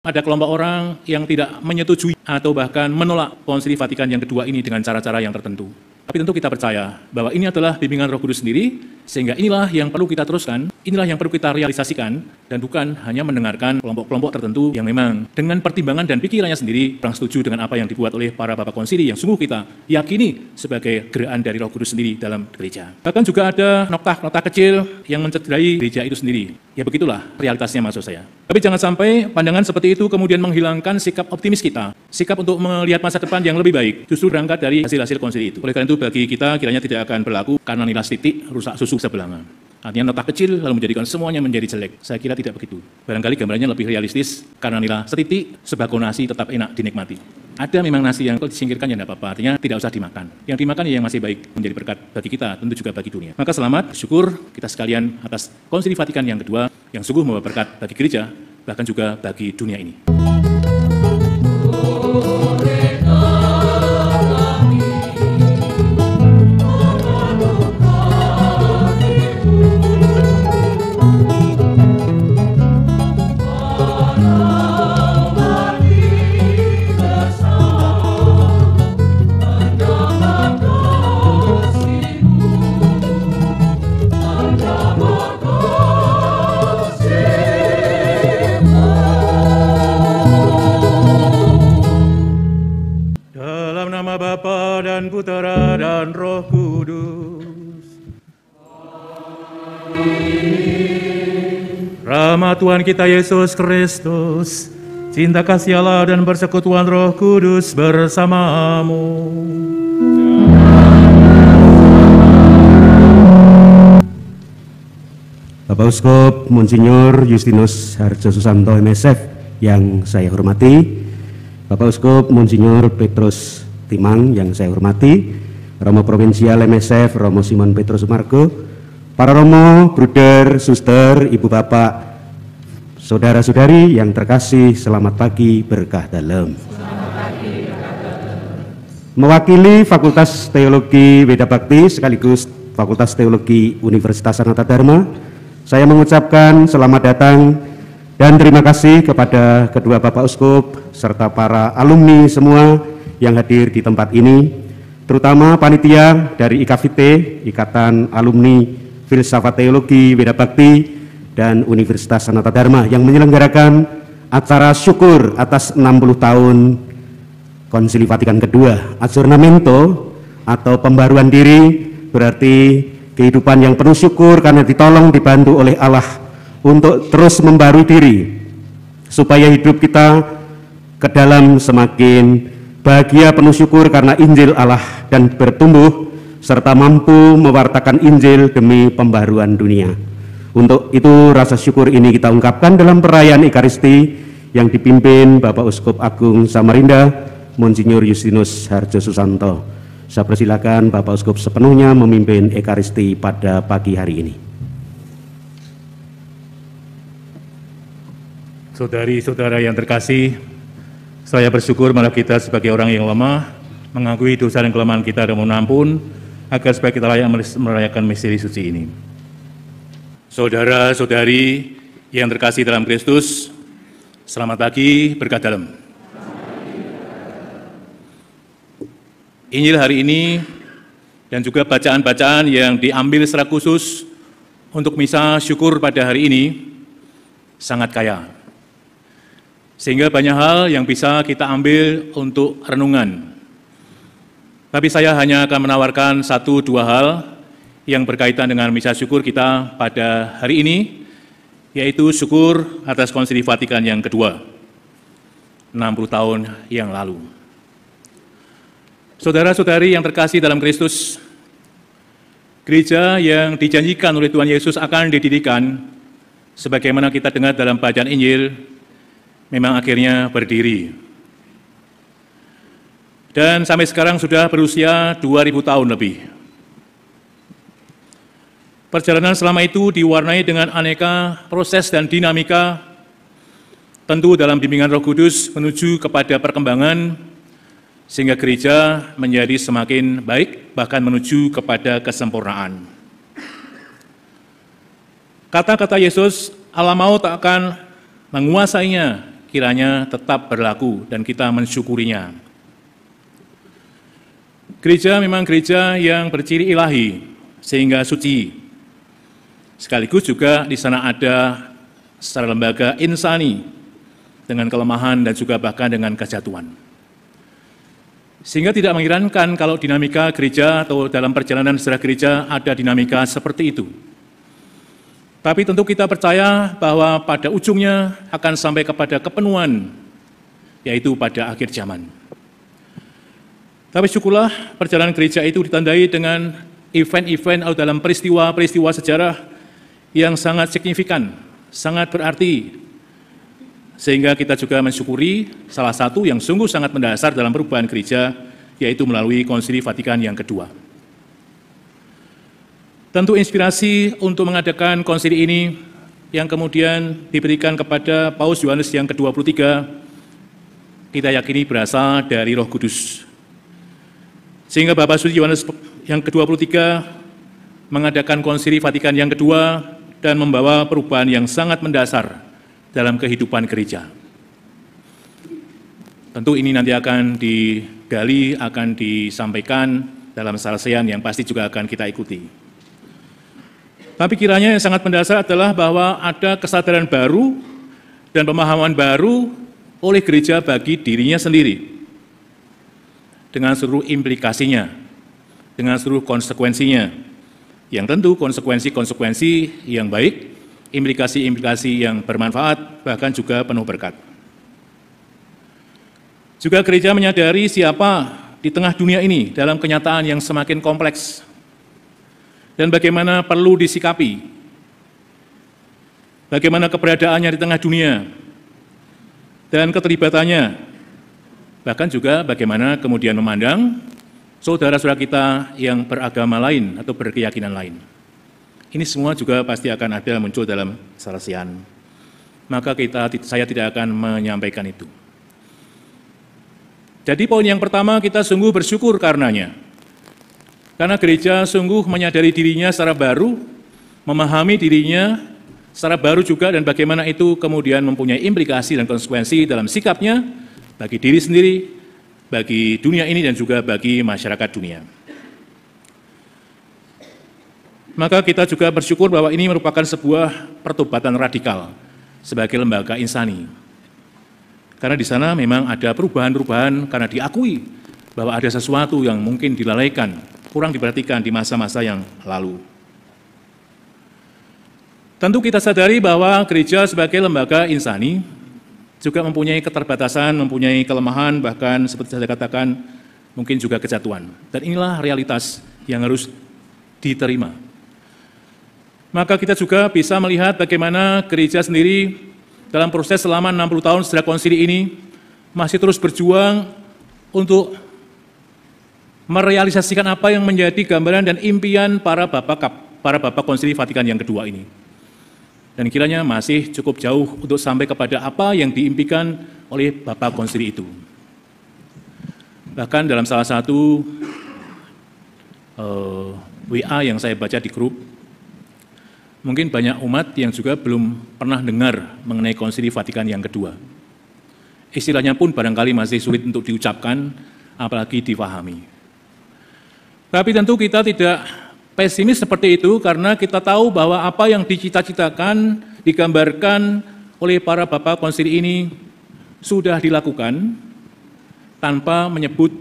Ada kelompok orang yang tidak menyetujui atau bahkan menolak Konsili Vatikan yang kedua ini dengan cara-cara yang tertentu. Tapi tentu kita percaya bahwa ini adalah bimbingan Roh Kudus sendiri, sehingga inilah yang perlu kita teruskan, inilah yang perlu kita realisasikan, dan bukan hanya mendengarkan kelompok-kelompok tertentu yang memang dengan pertimbangan dan pikirannya sendiri kurang setuju dengan apa yang dibuat oleh para Bapak Konsili yang sungguh kita yakini sebagai gerakan dari Roh Kudus sendiri dalam gereja. Bahkan juga ada nokta-nokta kecil yang mencederai gereja itu sendiri. Ya begitulah realitasnya maksud saya. Tapi jangan sampai pandangan seperti itu kemudian menghilangkan sikap optimis kita, sikap untuk melihat masa depan yang lebih baik, justru berangkat dari hasil-hasil konsili itu. Oleh karena itu bagi kita kiranya tidak akan berlaku karena nilai titik rusak susu sebelanga. Artinya nota kecil lalu menjadikan semuanya menjadi jelek. Saya kira tidak begitu. Barangkali gambarnya lebih realistis karena nilai setitik sebako nasi tetap enak dinikmati. Ada memang nasi yang kalau disingkirkan ya tidak apa-apa, artinya tidak usah dimakan. Yang dimakan ya yang masih baik, menjadi berkat bagi kita, tentu juga bagi dunia. Maka selamat, syukur kita sekalian atas Konsili Vatikan yang kedua yang sungguh membawa berkat bagi gereja, bahkan juga bagi dunia ini. Bapa dan Putera dan Roh Kudus. Amin. Rahmat Tuhan kita Yesus Kristus, cinta kasih Allah dan persekutuan Roh Kudus bersamamu. Bapak Uskup Monsinyur Justinus Harjo Susanto MSF yang saya hormati, Bapak Uskup Monsinyur Petrus Timang yang saya hormati, Romo Provinsial MSF Romo Simon Petrus Sumargo, para Romo, Bruder, Suster, Ibu Bapak, Saudara-saudari yang terkasih, selamat pagi berkah dalam. Mewakili Fakultas Teologi Weda Bakti sekaligus Fakultas Teologi Universitas Sanata Dharma, saya mengucapkan selamat datang dan terima kasih kepada kedua Bapak Uskup serta para alumni semua yang hadir di tempat ini, terutama panitia dari IKVT, Ikatan Alumni Filsafat Teologi Weda Bakti dan Universitas Sanata Dharma yang menyelenggarakan acara syukur atas 60 tahun Konsili Vatikan kedua. Aggiornamento atau pembaruan diri berarti kehidupan yang penuh syukur karena ditolong dibantu oleh Allah untuk terus membarui diri supaya hidup kita ke dalam semakin bahagia, penuh syukur karena Injil Allah dan bertumbuh serta mampu mewartakan Injil demi pembaruan dunia. Untuk itu rasa syukur ini kita ungkapkan dalam perayaan Ekaristi yang dipimpin Bapak Uskup Agung Samarinda Monsinyur Justinus Harjo Susanto. Saya persilakan Bapak Uskup sepenuhnya memimpin Ekaristi pada pagi hari ini. Saudari-saudara yang terkasih, saya bersyukur malah kita sebagai orang yang lemah, mengakui dosa dan kelemahan kita dan mohon ampun, agar supaya kita layak merayakan misteri suci ini. Saudara-saudari yang terkasih dalam Kristus, selamat pagi, berkah dalam. Injil hari ini dan juga bacaan-bacaan yang diambil secara khusus untuk misa syukur pada hari ini sangat kaya. Sehingga banyak hal yang bisa kita ambil untuk renungan. Tapi saya hanya akan menawarkan 1-2 hal yang berkaitan dengan misa syukur kita pada hari ini, yaitu syukur atas Konsili Vatikan yang kedua, 60 tahun yang lalu. Saudara-saudari yang terkasih dalam Kristus, gereja yang dijanjikan oleh Tuhan Yesus akan didirikan, sebagaimana kita dengar dalam bacaan Injil, memang akhirnya berdiri. Dan sampai sekarang sudah berusia 2000 tahun lebih. Perjalanan selama itu diwarnai dengan aneka proses dan dinamika, tentu dalam bimbingan Roh Kudus menuju kepada perkembangan, sehingga gereja menjadi semakin baik, bahkan menuju kepada kesempurnaan. Kata-kata Yesus, Allah mau tak akan menguasainya, kiranya tetap berlaku dan kita mensyukurinya. Gereja memang gereja yang berciri ilahi, sehingga suci. Sekaligus juga di sana ada secara lembaga insani, dengan kelemahan dan juga bahkan dengan kejatuhan. Sehingga tidak mengherankan kalau dinamika gereja atau dalam perjalanan sejarah gereja ada dinamika seperti itu. Tapi tentu kita percaya bahwa pada ujungnya akan sampai kepada kepenuhan, yaitu pada akhir zaman. Tapi syukurlah perjalanan gereja itu ditandai dengan event-event atau dalam peristiwa-peristiwa sejarah yang sangat signifikan, sangat berarti, sehingga kita juga mensyukuri salah satu yang sungguh sangat mendasar dalam perubahan gereja, yaitu melalui Konsili Vatikan yang kedua. Tentu inspirasi untuk mengadakan konsili ini yang kemudian diberikan kepada Paus Yohanes yang ke-23, kita yakini berasal dari Roh Kudus. Sehingga Bapak Suci Yohanes yang ke-23 mengadakan Konsili Vatikan yang kedua dan membawa perubahan yang sangat mendasar dalam kehidupan gereja. Tentu ini nanti akan digali, akan disampaikan dalam sarsean yang pasti juga akan kita ikuti. Tapi kiranya yang sangat mendasar adalah bahwa ada kesadaran baru dan pemahaman baru oleh gereja bagi dirinya sendiri, dengan seluruh implikasinya, dengan seluruh konsekuensinya, yang tentu konsekuensi-konsekuensi yang baik, implikasi-implikasi yang bermanfaat, bahkan juga penuh berkat. Juga gereja menyadari siapa di tengah dunia ini dalam kenyataan yang semakin kompleks, dan bagaimana perlu disikapi, bagaimana keberadaannya di tengah dunia, dan keterlibatannya, bahkan juga bagaimana kemudian memandang saudara-saudara kita yang beragama lain atau berkeyakinan lain. Ini semua juga pasti akan ada muncul dalam sarsean. Maka saya tidak akan menyampaikan itu. Jadi poin yang pertama, kita sungguh bersyukur karenanya. Karena gereja sungguh menyadari dirinya secara baru, memahami dirinya secara baru juga, dan bagaimana itu kemudian mempunyai implikasi dan konsekuensi dalam sikapnya bagi diri sendiri, bagi dunia ini, dan juga bagi masyarakat dunia. Maka kita juga bersyukur bahwa ini merupakan sebuah pertobatan radikal sebagai lembaga insani. Karena di sana memang ada perubahan-perubahan karena diakui bahwa ada sesuatu yang mungkin dilalaikan, kurang diperhatikan di masa-masa yang lalu. Tentu kita sadari bahwa gereja sebagai lembaga insani juga mempunyai keterbatasan, mempunyai kelemahan, bahkan seperti saya katakan, mungkin juga kejatuhan. Dan inilah realitas yang harus diterima. Maka kita juga bisa melihat bagaimana gereja sendiri dalam proses selama 60 tahun setelah konsili ini masih terus berjuang untuk merealisasikan apa yang menjadi gambaran dan impian para bapak Konsili Vatikan yang kedua ini. Dan kiranya masih cukup jauh untuk sampai kepada apa yang diimpikan oleh Bapak Konsili itu. Bahkan dalam salah satu WA yang saya baca di grup, mungkin banyak umat yang juga belum pernah dengar mengenai Konsili Vatikan yang kedua. Istilahnya pun barangkali masih sulit untuk diucapkan, apalagi difahami. Tapi tentu kita tidak pesimis seperti itu, karena kita tahu bahwa apa yang dicita-citakan, digambarkan oleh para bapak konsili ini sudah dilakukan tanpa menyebut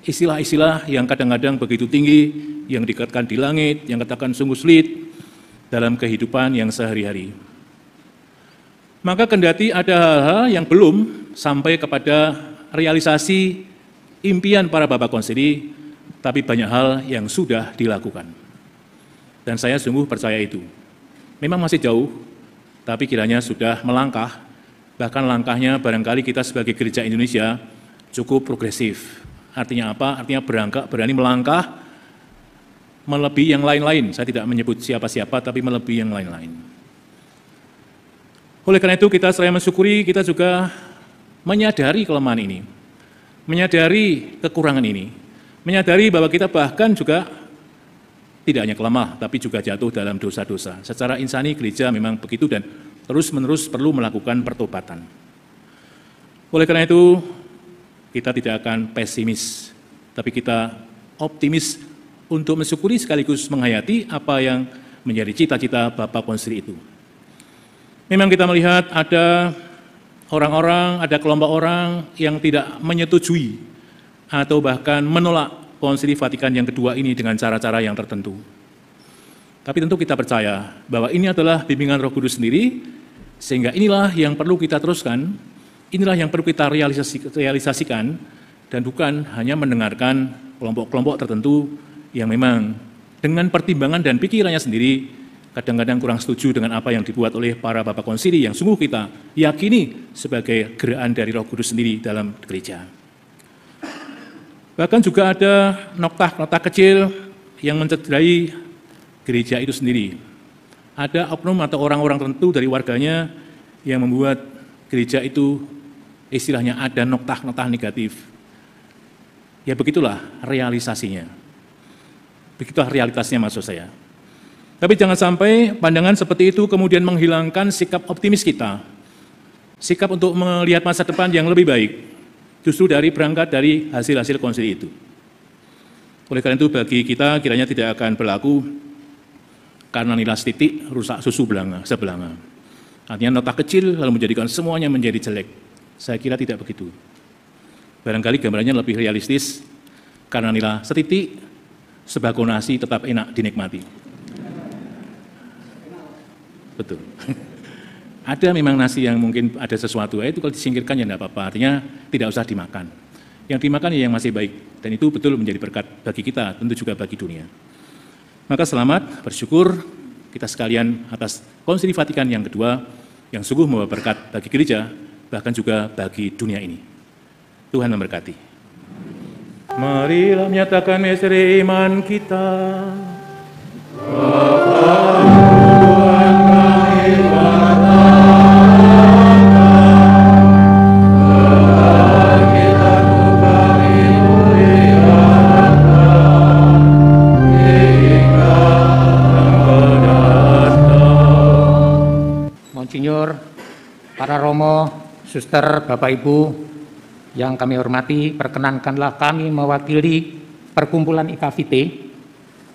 istilah-istilah yang kadang-kadang begitu tinggi, yang dikatakan di langit, yang katakan sungguh sulit dalam kehidupan yang sehari-hari. Maka kendati ada hal-hal yang belum sampai kepada realisasi impian para bapak konsili, tapi banyak hal yang sudah dilakukan. Dan saya sungguh percaya itu. Memang masih jauh, tapi kiranya sudah melangkah, bahkan langkahnya barangkali kita sebagai gereja Indonesia cukup progresif. Artinya apa? Artinya berani melangkah melebihi yang lain-lain. Saya tidak menyebut siapa-siapa, tapi melebihi yang lain-lain. Oleh karena itu kita selain mensyukuri, kita juga menyadari kelemahan ini, menyadari kekurangan ini, menyadari bahwa kita bahkan juga tidak hanya kelemah, tapi juga jatuh dalam dosa-dosa. Secara insani gereja memang begitu dan terus-menerus perlu melakukan pertobatan. Oleh karena itu, kita tidak akan pesimis, tapi kita optimis untuk mensyukuri sekaligus menghayati apa yang menjadi cita-cita Bapak Konsili itu. Memang kita melihat ada orang-orang, ada kelompok orang yang tidak menyetujui atau bahkan menolak Konsili Vatikan yang kedua ini dengan cara-cara yang tertentu. Tapi tentu kita percaya bahwa ini adalah bimbingan Roh Kudus sendiri, sehingga inilah yang perlu kita teruskan, inilah yang perlu kita realisasikan, dan bukan hanya mendengarkan kelompok-kelompok tertentu yang memang dengan pertimbangan dan pikirannya sendiri kadang-kadang kurang setuju dengan apa yang dibuat oleh para Bapak Konsili yang sungguh kita yakini sebagai gerakan dari Roh Kudus sendiri dalam gereja. Bahkan juga ada noktah-noktah kecil yang mencederai gereja itu sendiri. Ada oknum atau orang-orang tertentu dari warganya yang membuat gereja itu istilahnya ada noktah-noktah negatif. Ya begitulah realisasinya. Begitulah realitasnya maksud saya. Tapi jangan sampai pandangan seperti itu kemudian menghilangkan sikap optimis kita. Sikap untuk melihat masa depan yang lebih baik. Justru berangkat dari hasil-hasil konsili itu. Oleh karena itu bagi kita kiranya tidak akan berlaku karena nilai titik rusak susu sebelanga. Artinya nota kecil lalu menjadikan semuanya menjadi jelek. Saya kira tidak begitu. Barangkali gambarannya lebih realistis karena nilai setitik sebagul nasi tetap enak dinikmati. Betul. Ada memang nasi yang mungkin ada sesuatu, itu kalau disingkirkan ya tidak apa-apa, artinya tidak usah dimakan. Yang dimakan ya yang masih baik, dan itu betul menjadi berkat bagi kita, tentu juga bagi dunia. Maka selamat, bersyukur kita sekalian atas Konsili Vatikan yang kedua, yang sungguh membawa berkat bagi gereja, bahkan juga bagi dunia ini. Tuhan memberkati. Marilah menyatakan misteri iman kita. Monsinyur, para romo, suster, Bapak Ibu yang kami hormati, perkenankanlah kami mewakili perkumpulan IKVT.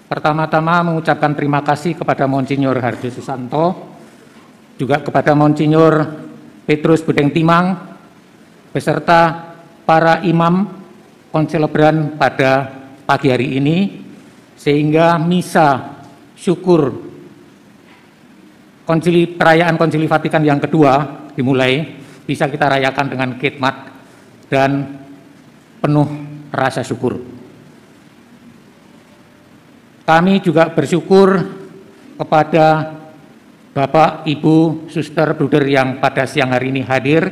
Pertama-tama mengucapkan terima kasih kepada Monsinyur Harjo Susanto, juga kepada Monsinyur Petrus Budeng Timang, beserta para imam konselebran pada pagi hari ini, sehingga misa syukur perayaan Konsili Vatikan yang kedua dimulai, bisa kita rayakan dengan khidmat dan penuh rasa syukur. Kami juga bersyukur kepada Bapak, Ibu, Suster, Bruder yang pada siang hari ini hadir,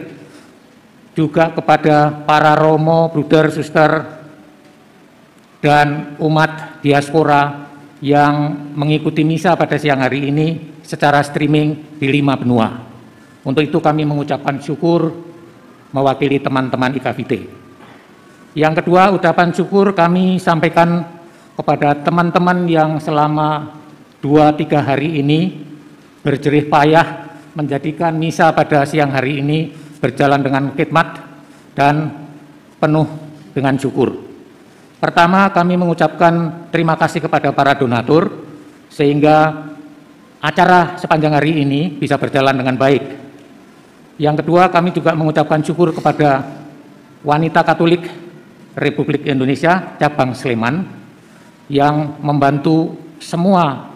juga kepada para romo, Bruder, Suster, dan umat diaspora yang mengikuti misa pada siang hari ini secara streaming di 5 benua. Untuk itu kami mengucapkan syukur mewakili teman-teman IKVT. Yang kedua, ucapan syukur kami sampaikan kepada teman-teman yang selama 2-3 hari ini berjerih payah menjadikan misa pada siang hari ini berjalan dengan khidmat dan penuh dengan syukur. Pertama, kami mengucapkan terima kasih kepada para donatur sehingga acara sepanjang hari ini bisa berjalan dengan baik. Yang kedua, kami juga mengucapkan syukur kepada wanita Katolik Republik Indonesia cabang Sleman yang membantu semua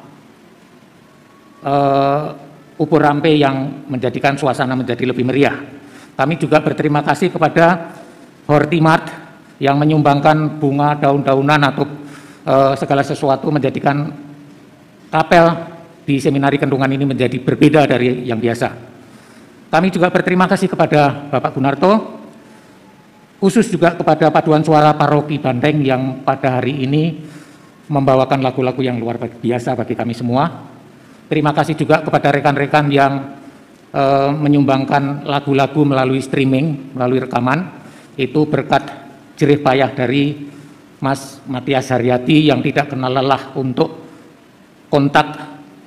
ubur rampe yang menjadikan suasana menjadi lebih meriah. Kami juga berterima kasih kepada Hortimart yang menyumbangkan bunga, daun-daunan atau segala sesuatu menjadikan kapel di Seminari Kendungan ini menjadi berbeda dari yang biasa. Kami juga berterima kasih kepada Bapak Gunarto, khusus juga kepada Paduan Suara Paroki Banteng yang pada hari ini membawakan lagu-lagu yang luar biasa bagi kami semua. Terima kasih juga kepada rekan-rekan yang menyumbangkan lagu-lagu melalui streaming, melalui rekaman. Itu berkat jerih payah dari Mas Matias Haryati yang tidak kenal lelah untuk kontak,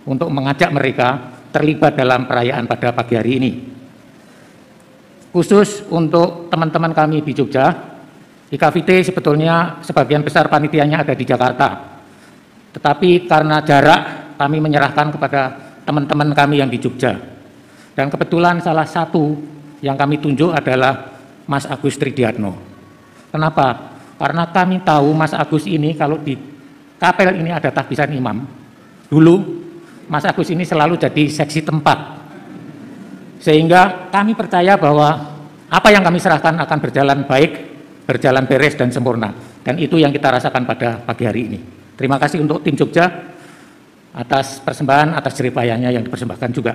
untuk mengajak mereka terlibat dalam perayaan pada pagi hari ini. Khusus untuk teman-teman kami di Jogja, IKVT sebetulnya sebagian besar panitianya ada di Jakarta. Tetapi karena jarak, kami menyerahkan kepada teman-teman kami yang di Jogja. Dan kebetulan salah satu yang kami tunjuk adalah Mas Agus Tridiatno. Kenapa? Karena kami tahu Mas Agus ini kalau di kapel ini ada tahbisan imam. Dulu Mas Agus ini selalu jadi seksi tempat. Sehingga kami percaya bahwa apa yang kami serahkan akan berjalan baik, berjalan beres dan sempurna. Dan itu yang kita rasakan pada pagi hari ini. Terima kasih untuk tim Jogja atas persembahan, atas jeripayanya yang dipersembahkan juga.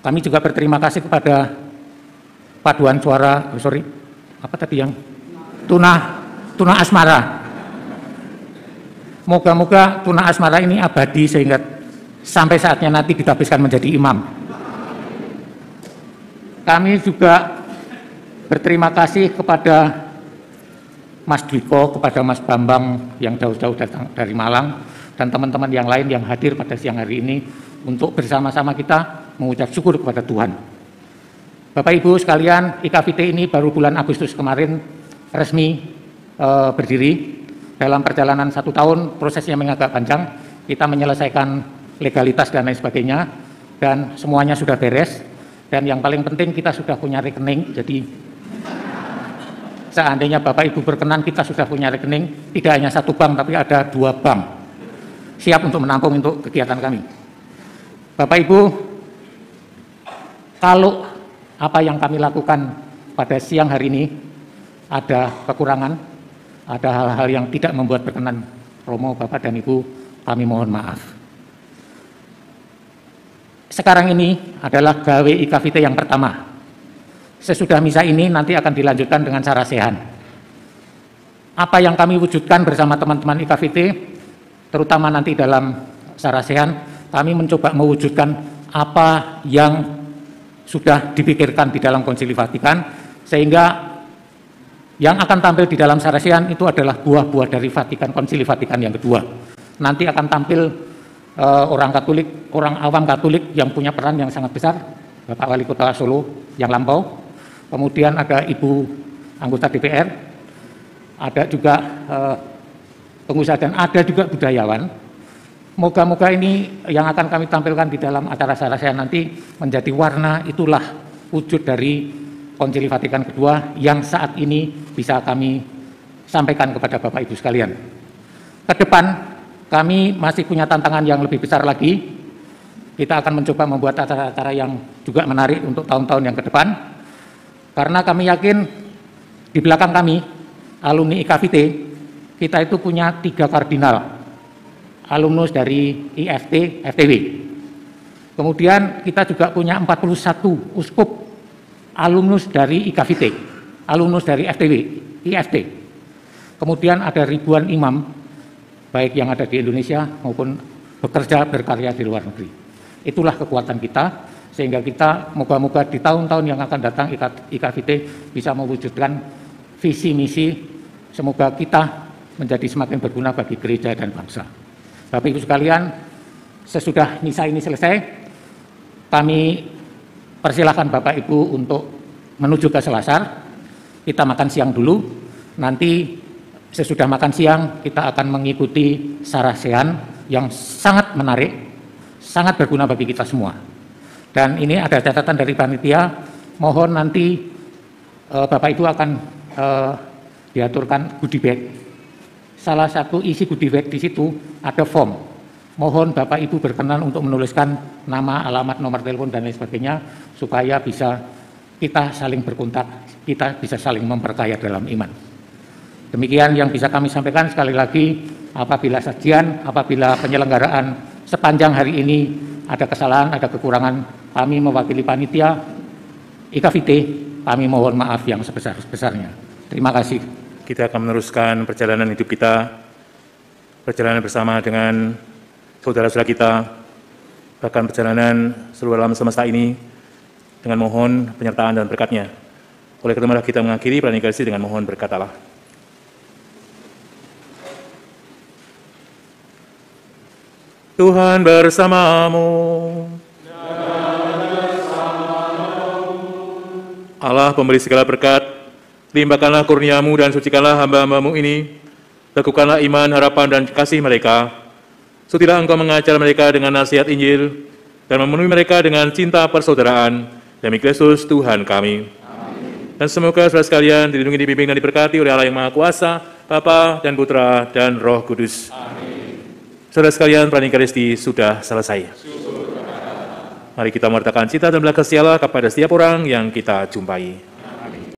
Kami juga berterima kasih kepada paduan suara, Tuna Asmara. Moga-moga Tuna Asmara ini abadi sehingga sampai saatnya nanti ditabiskan menjadi imam. Kami juga berterima kasih kepada Mas Dwiko, kepada Mas Bambang yang jauh-jauh datang dari Malang, dan teman-teman yang lain yang hadir pada siang hari ini untuk bersama-sama kita mengucap syukur kepada Tuhan. Bapak Ibu sekalian, IKVT ini baru bulan Agustus kemarin resmi berdiri. Dalam perjalanan 1 tahun, prosesnya agak panjang, kita menyelesaikan legalitas dan lain sebagainya, dan semuanya sudah beres. Dan yang paling penting kita sudah punya rekening, jadi seandainya Bapak Ibu berkenan, kita sudah punya rekening, tidak hanya 1 bank, tapi ada 2 bank. Siap untuk menampung untuk kegiatan kami. Bapak Ibu, kalau apa yang kami lakukan pada siang hari ini ada kekurangan, ada hal-hal yang tidak membuat berkenan Romo, Bapak dan Ibu, kami mohon maaf. Sekarang ini adalah gawe IKVT yang pertama. Sesudah misa ini nanti akan dilanjutkan dengan sarasehan. Apa yang kami wujudkan bersama teman-teman IKVT, terutama nanti dalam sarasehan, kami mencoba mewujudkan apa yang sudah dipikirkan di dalam Konsili Vatikan, sehingga yang akan tampil di dalam sarasehan itu adalah buah-buah dari Vatikan, Konsili Vatikan yang kedua. Nanti akan tampil orang Katolik, orang awam Katolik yang punya peran yang sangat besar, Bapak Wali Kota Solo yang lampau. Kemudian ada Ibu anggota DPR, ada juga pengusaha dan ada juga budayawan. Moga-moga ini yang akan kami tampilkan di dalam acara sarasehan nanti menjadi warna, itulah wujud dari Konsili Vatikan kedua yang saat ini bisa kami sampaikan kepada Bapak Ibu sekalian. Ke depan kami masih punya tantangan yang lebih besar lagi. Kita akan mencoba membuat acara-acara yang juga menarik untuk tahun-tahun yang ke depan. Karena kami yakin di belakang kami, alumni IKVT, kita itu punya 3 kardinal, alumnus dari IFT, FTW. Kemudian kita juga punya 41 uskup, alumnus dari IKVT, alumnus dari FTW, IFT. Kemudian ada ribuan imam, baik yang ada di Indonesia maupun bekerja berkarya di luar negeri. Itulah kekuatan kita, sehingga kita moga-moga di tahun-tahun yang akan datang IKVT bisa mewujudkan visi misi, semoga kita menjadi semakin berguna bagi gereja dan bangsa. Bapak Ibu sekalian, sesudah misa ini selesai, kami persilahkan Bapak Ibu untuk menuju ke Selasar. Kita makan siang dulu, nanti sesudah makan siang kita akan mengikuti sarasehan yang sangat menarik, sangat berguna bagi kita semua. Dan ini ada catatan dari panitia, mohon nanti Bapak Ibu akan diaturkan goodie bag. Salah satu isi goodie bag di situ ada form. Mohon Bapak Ibu berkenan untuk menuliskan nama, alamat, nomor telepon dan lain sebagainya, supaya bisa kita saling berkontak, kita bisa saling memperkaya dalam iman. Demikian yang bisa kami sampaikan. Sekali lagi, apabila sajian, apabila penyelenggaraan sepanjang hari ini ada kesalahan, ada kekurangan, kami mewakili panitia IKVT, kami mohon maaf yang sebesar-besarnya. Terima kasih. Kita akan meneruskan perjalanan hidup kita, perjalanan bersama dengan saudara-saudara kita, bahkan perjalanan seluruh alam semesta ini, dengan mohon penyertaan dan berkat-Nya. Oleh karena itu kita mengakhiri pranikarsih dengan mohon berkat Allah. Tuhan bersamamu. Allah pemberi segala berkat, limpahkanlah kurniamu dan sucikanlah hamba-hambamu ini, teguhkanlah iman, harapan, dan kasih mereka. Sutilah Engkau mengajar mereka dengan nasihat Injil, dan memenuhi mereka dengan cinta persaudaraan, demi Kristus Tuhan kami. Amin. Dan semoga saudara sekalian dilindungi, dibimbing, dan diberkati oleh Allah yang Maha Kuasa, Bapa dan Putra dan Roh Kudus. Amin. Saudara sekalian, Perayaan Ekaristi sudah selesai. Mari kita menyatakan cinta dan belas kasih Allah kepada setiap orang yang kita jumpai.